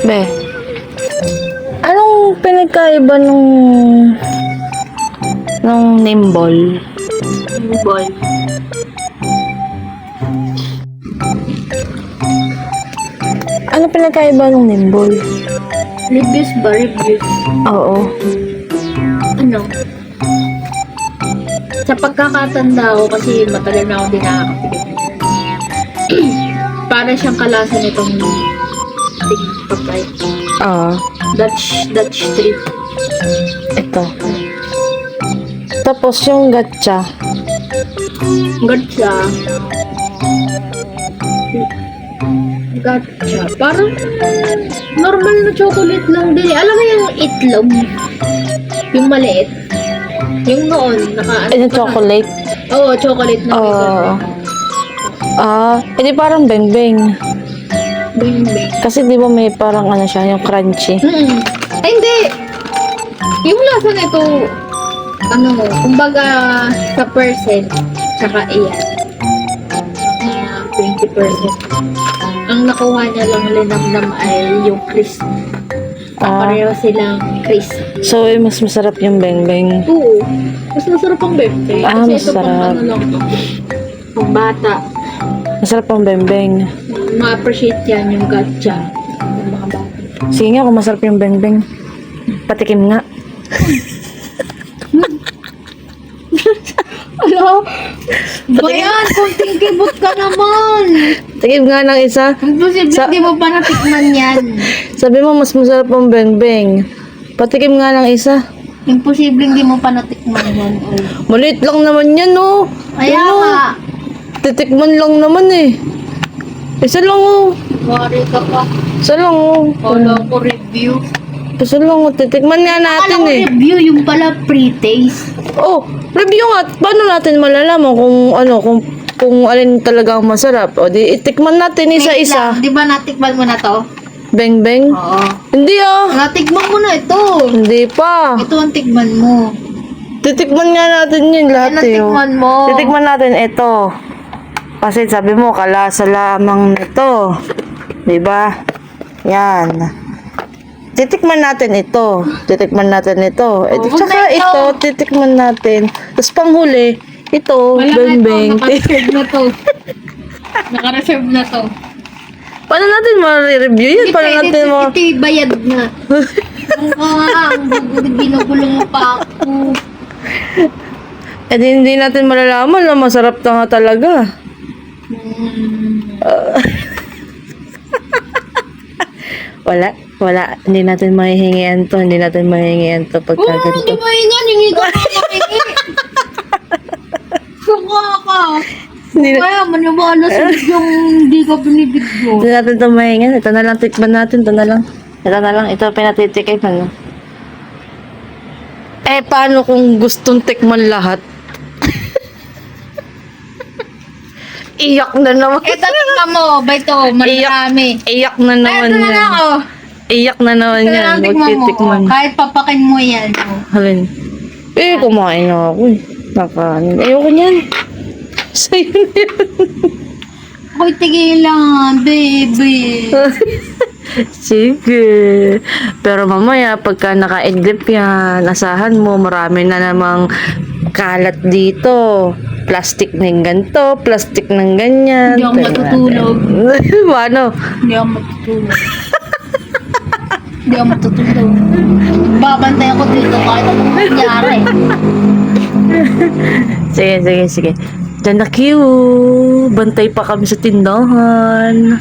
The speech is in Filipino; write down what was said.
Be. Anong pinagkaiba nung nimble? Nimble. Ano pinagkaiba nung nimble? Reviews ba? Reviews. Oo. Ano? Sa pagkakatanda ko, kasi matagal na ako din nakakapigil. Para siyang kalasa nitong ating papay. Dutch treat. Ito. Tapos yung gatcha. Gotcha. Parang normal na chocolate lang din. Alam mo yung itlog? Yung maliit. Yung noon, Yung chocolate? Oo, chocolate na. Hindi parang beng-beng. Bing-bing. Kasi di ba may parang ano siya, yung crunchy. Ay, hindi. Yung lasa nito, kumbaga sa percent, tsaka iyan. 20%. Ang nakuha niya lang linamnam ay yung crisp. Pareho silang crisp. So, mas masarap yung beng-beng. Oo. Mas masarap ang bebe. Kasi ito masarap. pang lang to. Pang bata. Masarap ang beng-beng. Ma-appreciate yan yung gatcha. Yung mga bata. Sige nga, kung masarap yung beng-beng. Patikim nga. Ala! Bayan! Kunting kibot ka naman! Tikim nga ng isa. Imposible di mo pa natikman yan. Sabi mo, mas masarap ang beng-beng. Patikim nga ng isa. Imposible di mo pa natikman yan. Maliit lang naman yan, oh. Kaya nga. Titikman lang naman eh. Isa lang, oh. Wari ka pa. Isa lang, oh. Kala ko review. Isa lang, oh. Titikman nga natin Kala ko eh. review, yung pala pre-taste. Oh, review nga. Paano natin malalaman kung alin talaga ang masarap? O di itikman natin isa-isa. Di ba natikman mo na to? Beng-beng? Oo. Hindi ah. Natikman mo na ito. Hindi pa. Ito ang tikman mo. Titikman nga natin yun lahat eh. oh. Natikman mo. Titikman natin ito. Kasi sabi mo, kalasa lamang nito. Diba? Yan. Titikman natin ito. Titikman natin ito. Tsaka ito, titikman natin. Tapos panghuli, ito, beng-beng. Naka-reserve na to. Naka-reserve na to. Paano natin ma-review yun? Paano natin mo... Ito bayad na. Ang binugulong mo pa ako. Eh hindi natin malalaman na masarap na nga talaga. Wala. Hindi natin mahihingian to. Pagka ganito. Hindi ba yan? Hingi ka na hingi. Suka ka. Kaya maniwala sa yung hindi ka binibigyo. Hindi natin ito mahingian. Ito na lang, tikman natin. Ito na lang. Ito pinatitikim. Ano? Eh, paano kung gustong tikman lahat? Iyak na naman. Ito tingnan mo. Ba ito? Marami. Iyak na naman Ito na yan. lang oh. Iyak na naman Ito na yan. lang tingnan mo. Magtitikman. Kahit papakin mo yan. Halin. Kumain na ako eh. Ayoko niyan. Sa'yo na yan. Hoy, tigilan, baby. Sige. Pero mamaya, pagka naka-idlip yan, asahan mo, marami na namang kalat dito. Plastic ng ganito, plastic ng ganyan. Hindi ako matutulog. Paano? Hindi ako matutulog. Hindi ako matutulog. Babantay ako dito kahit anong nangyari. Sige. Diyan na, Q. Bantay pa kami sa tindahan.